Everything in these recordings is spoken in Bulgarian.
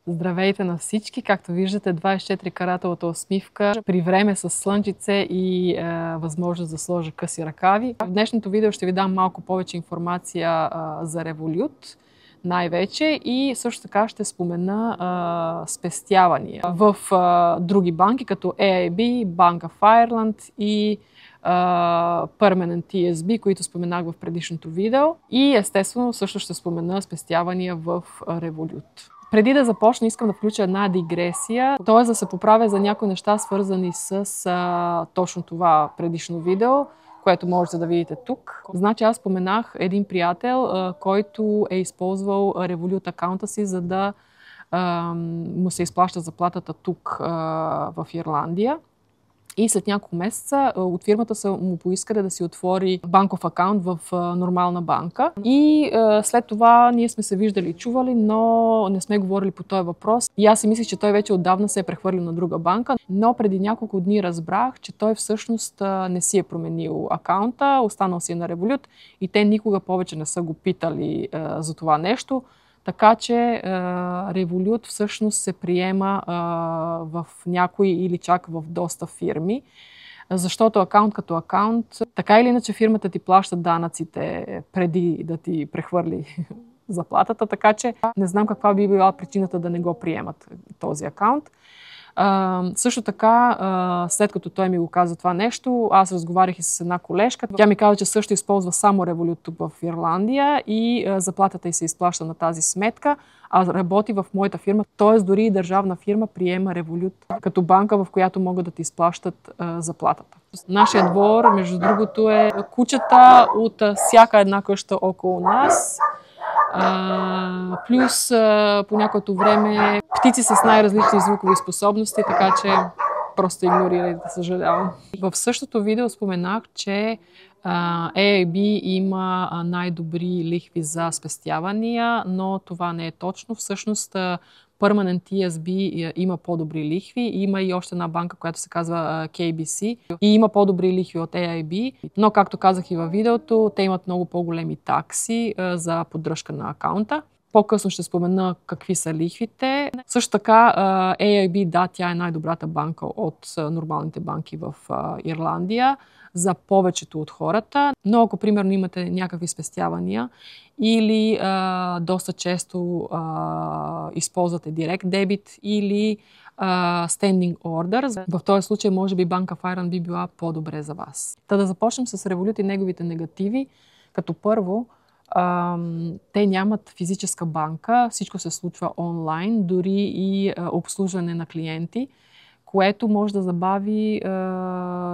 Здравейте на всички! Както виждате, 24 каратовата усмивка при време с слънчице и възможност да сложа къси ръкави. В днешното видео ще ви дам малко повече информация за Revolut най-вече и също така ще спомена спестявания в други банки, като AIB, Bank of Ireland и Permanent TSB, които споменах в предишното видео. И естествено също ще спомена спестявания в Revolut. Преди да започна, искам да включа една дигресия, т.е. да се поправя за някои неща, свързани с точно това предишно видео, което можете да видите тук. Значи аз споменах един приятел, който е използвал Revolut акаунта си, за да му се изплаща заплатата тук в Ирландия. И след няколко месеца от фирмата са му поискали да си отвори банков акаунт в нормална банка. И след това ние сме се виждали и чували, но не сме говорили по този въпрос. И аз си мислих, че той вече отдавна се е прехвърлил на друга банка. Но преди няколко дни разбрах, че той всъщност не си е променил акаунта, останал си на Revolut и те никога повече не са го питали за това нещо. Така че Revolut всъщност се приема в някои или чак в доста фирми, защото акаунт като акаунт, така или иначе фирмата ти плаща данъците преди да ти прехвърли заплатата, така че не знам каква би била причината да не го приемат този акаунт. Също така, след като той ми го каза това нещо, аз разговарях и с една колежка. Тя ми каза, че също използва само Revolut тук в Ирландия и заплатата й се изплаща на тази сметка, а работи в моята фирма. Т.е. дори и държавна фирма приема Revolut като банка, в която могат да ти изплащат заплатата. Нашия двор, между другото, е кучета от всяка една къща около нас. Плюс по някото време птици с най-различни звукови способности, така че просто игнорирайте, съжалявам. В същото видео споменах, че AIB има най-добри лихви за спестявания, но това не е точно. Всъщност Permanent TSB има по-добри лихви. Има и още една банка, която се казва KBC и има по-добри лихви от AIB. Но, както казах и във видеото, те имат много по-големи такси за поддръжка на акаунта. По-късно ще спомена какви са лихвите. Също така AIB, да, тя е най-добрата банка от нормалните банки в Ирландия за повечето от хората. Но ако, примерно, имате някакви спестявания или доста често използвате Direct Debit или Standing Order, в този случай може би Bank of Ireland би била по-добре за вас. Та да започнем с Revolut и неговите негативи. Като първо, те нямат физическа банка, всичко се случва онлайн, дори и обслужване на клиенти, което може да забави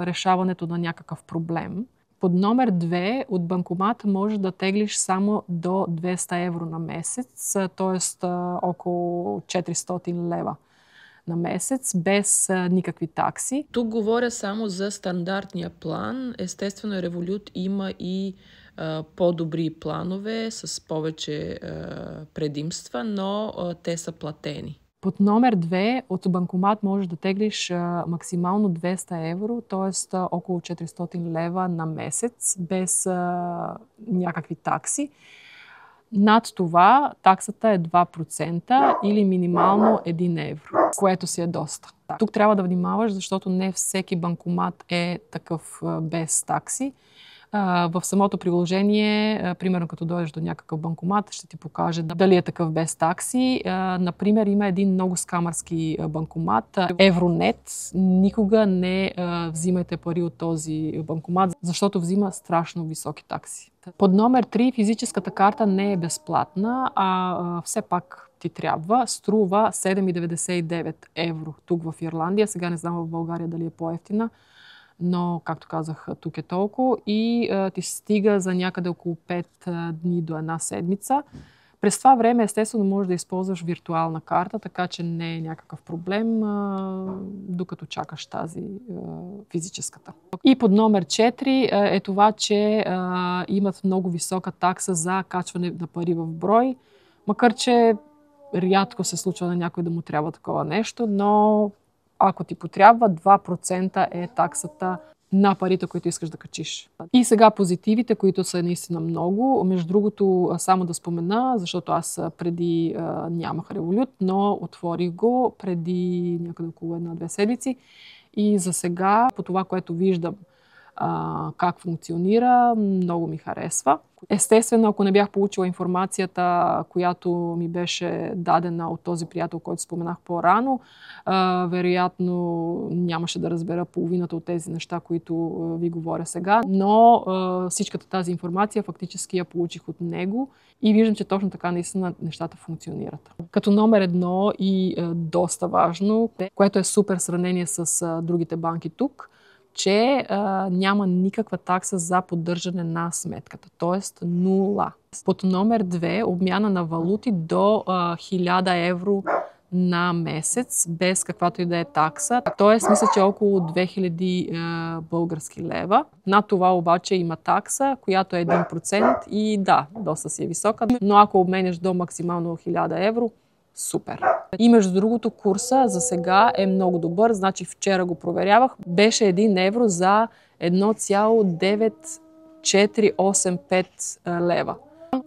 решаването на някакъв проблем. Под номер 2 от банкомат може да теглиш само до 200 евро на месец, т.е. около 400 лева на месец, без никакви такси. Тук говоря само за стандартния план. Естествено, Revolut има и по-добри планове с повече предимства, но те са платени. Под номер 2 от банкомат можеш да теглиш максимално 200 евро, т.е. около 400 лева на месец, без някакви такси. Над това таксата е 2% или минимално 1 евро, което си е доста. Тук трябва да внимаваш, защото не всеки банкомат е такъв без такси. В самото приложение, примерно като дойдеш до някакъв банкомат, ще ти покаже дали е такъв без такси. Например, има един много скамърски банкомат, Евронет. Никога не взимайте пари от този банкомат, защото взима страшно високи такси. Под номер 3 физическата карта не е безплатна, а все пак ти трябва. Струва 7,99 евро тук в Ирландия. Сега не знам в България дали е по-евтина, но, както казах, тук е толкова и ти стига за някъде около 5 дни до една седмица. През това време, естествено, можеш да използваш виртуална карта, така че не е някакъв проблем, докато чакаш тази физическата. И под номер 4 е това, че имат много висока такса за качване на пари в брой, макар че рядко се случва на някой да му трябва такова нещо, но ако ти потрябва, 2% е таксата на парите, които искаш да качиш. И сега позитивите, които са наистина много. Между другото, само да спомена, защото аз преди нямах Revolut, но отворих го преди някъде около 1-2 седмици. И за сега, по това, което виждам, как функционира, много ми харесва. Естествено, ако не бях получила информацията, която ми беше дадена от този приятел, който споменах по-рано, вероятно нямаше да разбера половината от тези неща, които ви говоря сега, но всичката тази информация фактически я получих от него и виждам, че точно така наистина нещата функционират. Като номер едно и доста важно, което е супер сравнение с другите банки тук, че няма никаква такса за поддържане на сметката, т.е. нула. Под номер 2 обмяна на валути до 1000 евро на месец, без каквато и да е такса. Т.е. мисля, че около 2000 български лева. Над това обаче има такса, която е 1% и да, доста си е висока, но ако обменяш до максимално 1000 евро, супер. И между другото, курса за сега е много добър. Значи вчера го проверявах. Беше 1 евро за 1,9485 лева.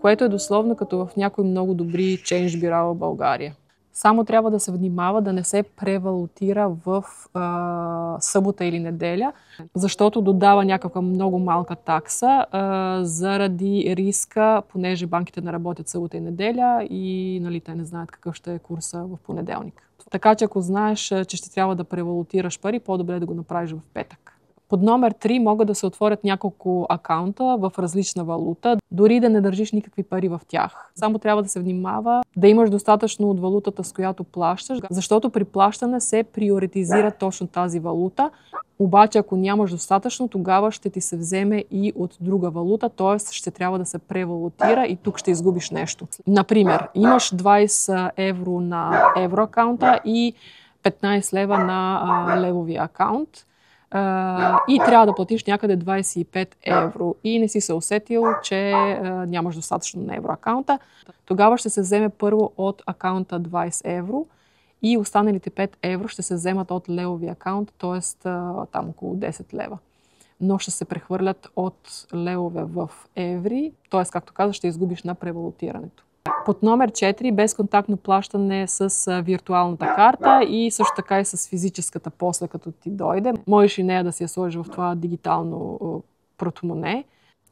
Което е дословно като в някои много добри чейндж бюра в България. Само трябва да се внимава да не се превалутира в събота или неделя, защото додава някаква много малка такса заради риска, понеже банките не работят събота и неделя и нали, те не знаят какъв ще е курса в понеделник. Така че ако знаеш, че ще трябва да превалутираш пари, по-добре е да го направиш в петък. Под номер 3 могат да се отворят няколко акаунта в различна валута, дори да не държиш никакви пари в тях. Само трябва да се внимава да имаш достатъчно от валутата, с която плащаш, защото при плащане се приоритизира точно тази валута. Обаче, ако нямаш достатъчно, тогава ще ти се вземе и от друга валута, т.е. ще трябва да се превалутира и тук ще изгубиш нещо. Например, имаш 20 евро на евроакаунта и 15 лева на левовия акаунт. И трябва да платиш някъде 25 евро и не си се усетил, че нямаш достатъчно на евроакаунта. Тогава ще се вземе първо от акаунта 20 евро и останалите 5 евро ще се вземат от левовия акаунт, т.е. там около 10 лева. Но ще се прехвърлят от левове в еври, т.е. както казах, ще изгубиш на превалутирането. Под номер 4 безконтактно плащане с виртуалната карта и също така и с физическата после като ти дойде. Можеш и нея да си я сложиш в това дигитално портмоне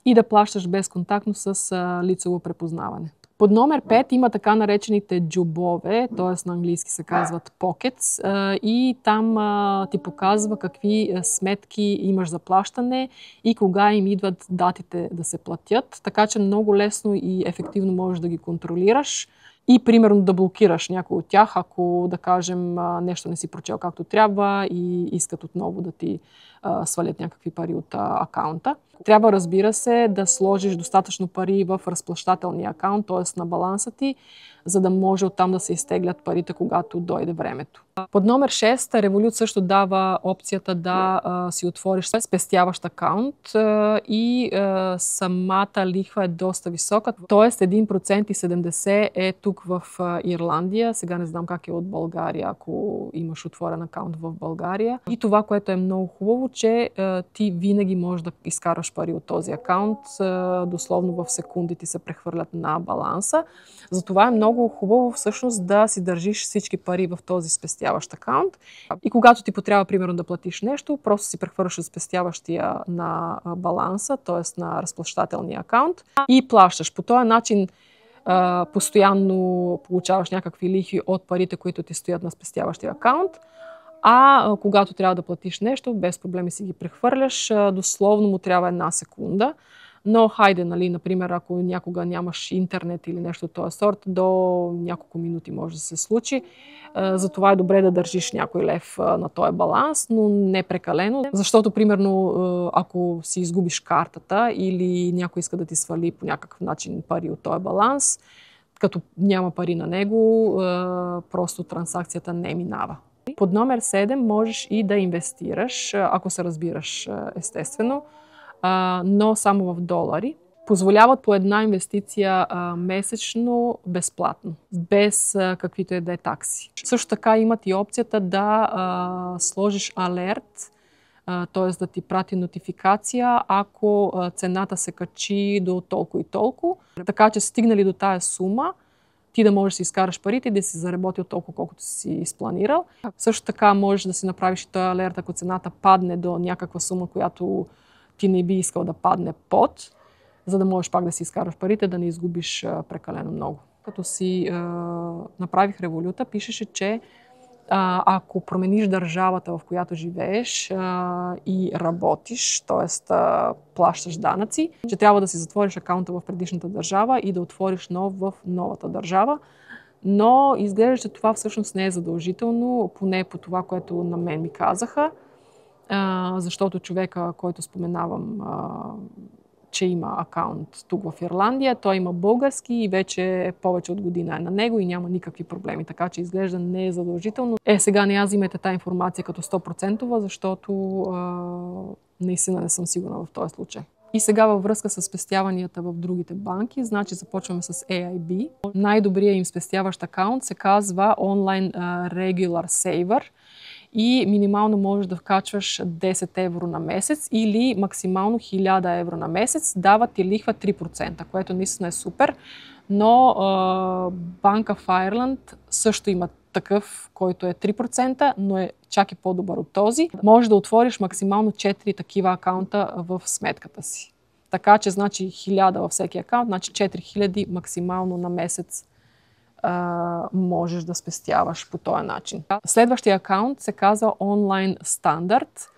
и да плащаш безконтактно с лицево препознаване. Под номер 5 има така наречените джобове, т.е. на английски се казват pockets, и там ти показва какви сметки имаш за плащане и кога им идват датите да се платят. Така че много лесно и ефективно можеш да ги контролираш и примерно да блокираш някой от тях, ако да кажем нещо не си прочел както трябва и искат отново да ти свалят някакви пари от акаунта. Трябва, разбира се, да сложиш достатъчно пари в разплащателния акаунт, т.е. на баланса ти, за да може оттам да се изтеглят парите, когато дойде времето. Под номер 6 Revolut също дава опцията да си отвориш спестяващ акаунт и самата лихва е доста висока, т.е. 1,70% е тук в Ирландия. Сега не знам как е от България, ако имаш отворен акаунт в България. И това, което е много хубаво, че ти винаги можеш да изкараш пари от този акаунт. Дословно в секунди ти се прехвърлят на баланса. Затова е много хубаво всъщност да си държиш всички пари в този спестяващ акаунт. И когато ти потрябва, примерно, да платиш нещо, просто си прехвърляш от спестяващия на баланса, т.е. на разплащателния акаунт и плащаш. По този начин постоянно получаваш някакви лихви от парите, които ти стоят на спестяващия акаунт. А когато трябва да платиш нещо, без проблеми си ги прехвърляш, дословно му трябва 1 секунда. Но хайде, нали, например, ако някога нямаш интернет или нещо от този сорт, до няколко минути може да се случи. Затова е добре да държиш някой лев на този баланс, но не прекалено. Защото, примерно, ако си изгубиш картата или някой иска да ти свали по някакъв начин пари от този баланс, като няма пари на него, просто транзакцията не минава. Под номер 7 можеш и да инвестираш, ако се разбираш естествено, но само в долари. Позволяват по една инвестиция месечно безплатно, без каквито и да е такси. Също така имат и опцията да сложиш алерт т.е. да ти прати нотификация, ако цената се качи до толкова и толкова. Така че стигнали до тая сума, ти да можеш да си изкараш парите и да си заработил толкова, колкото си изпланирал. Също така можеш да си направиш и този алерт, ако цената падне до някаква сума, която ти не би искал да падне под, за да можеш пак да си изкараш парите, да не изгубиш прекалено много. Като си направих революта, пишеше, че ако промениш държавата, в която живееш и работиш, т.е. плащаш данъци, че трябва да си затвориш акаунта в предишната държава и да отвориш нов в новата държава. Но изглежда, че това всъщност не е задължително, поне по това, което на мен ми казаха, защото човека, който споменавам, че има акаунт тук в Ирландия, той има български и вече повече от година е на него и няма никакви проблеми, така че изглежда не е задължително. Сега не я взимайте тази информация като 100%, защото наистина не съм сигурна в този случай. И сега във връзка с спестяванията в другите банки, значи започваме с AIB. Най-добрият им спестяващ акаунт се казва Online Regular Saver. И минимално можеш да вкачваш 10 евро на месец или максимално 1000 евро на месец. Дават ти лихва 3%, което наистина е супер. Но Bank of Ireland също има такъв, който е 3%, но е чак и по-добър от този. Можеш да отвориш максимално 4 такива акаунта в сметката си. Така че значи 1000 във всеки акаунт, значи 4000 максимално на месец можеш да спестяваш по този начин. Следващия акаунт се казва Online Standard.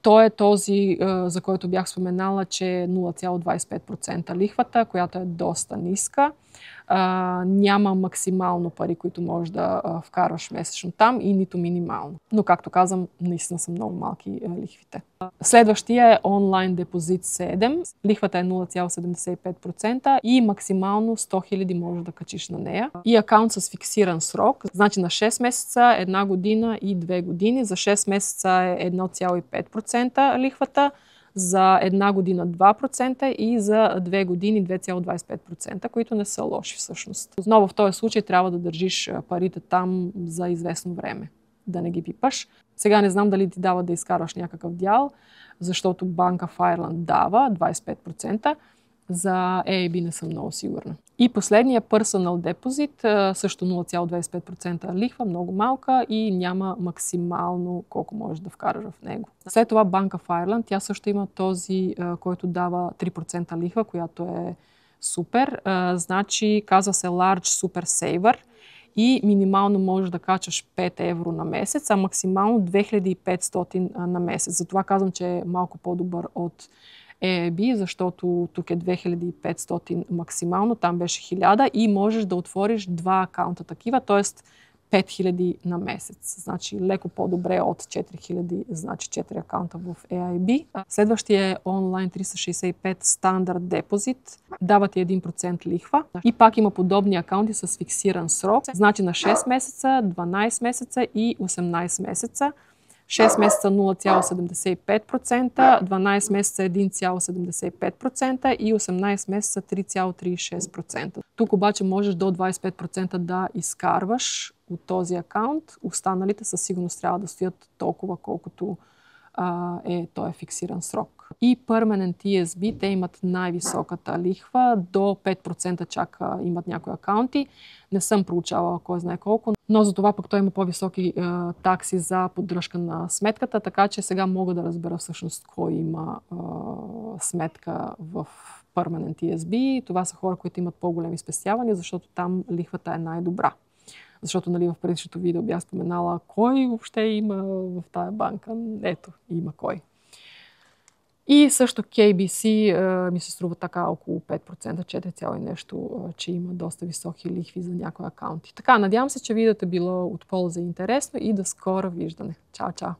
Той е този, за който бях споменала, че е 0,25% лихвата, която е доста ниска. Няма максимално пари, които можеш да вкарваш месечно там и нито минимално. Но, както казвам, наистина са много малки лихвите. Следващия е онлайн депозит 7. Лихвата е 0,75% и максимално 100 000 можеш да качиш на нея. И акаунт с фиксиран срок, значи на 6 месеца, 1 година и 2 години. За 6 месеца е 1,5% лихвата, за 1 година 2% и за 2 години 2,25%, които не са лоши всъщност. Отново в този случай трябва да държиш парите там за известно време, да не ги пипаш. Сега не знам дали ти дава да изкараш някакъв дял, защото Bank of Ireland дава 25%. За AIB не съм много сигурна. И последния Personal Deposit, също 0,25% лихва, много малка и няма максимално колко можеш да вкараш в него. След това Bank of Ireland, тя също има този, който дава 3% лихва, която е супер. Значи казва се Large Super Saver и минимално можеш да качаш 5 евро на месец, а максимално 2500 на месец. Затова казвам, че е малко по-добър от AIB, защото тук е 2500 максимално, там беше 1000 и можеш да отвориш 2 акаунта такива, т.е. 5000 на месец. Значи леко по-добре от 4000, значи 4 акаунта в AIB. Следващия е Online 365 Standard Deposit. Дава ти 1% лихва. И пак има подобни акаунти с фиксиран срок. Значи на 6 месеца, 12 месеца и 18 месеца. 6 месеца 0,75%, 12 месеца 1,75% и 18 месеца 3,36%. Тук обаче можеш до 25% да изкарваш от този акаунт. Останалите със сигурност трябва да стоят толкова, колкото той е фиксиран срок. И Permanent TSB, те имат най-високата лихва, до 5% чак имат някои акаунти. Не съм проучавала кой знае колко, но за това пък той има по-високи такси за поддръжка на сметката, така че сега мога да разбера всъщност кой има сметка в Permanent TSB. Това са хора, които имат по-големи спестявания, защото там лихвата е най-добра. Защото в предишното видео бях споменала кой въобще има в тая банка. Ето, има кой. И също KBC ми се струва така около 5%, 4, нещо, че има доста високи лихви за някои акаунти. Така, надявам се, че видеото е било от полза и интересно и до скоро виждане. Чао, чао!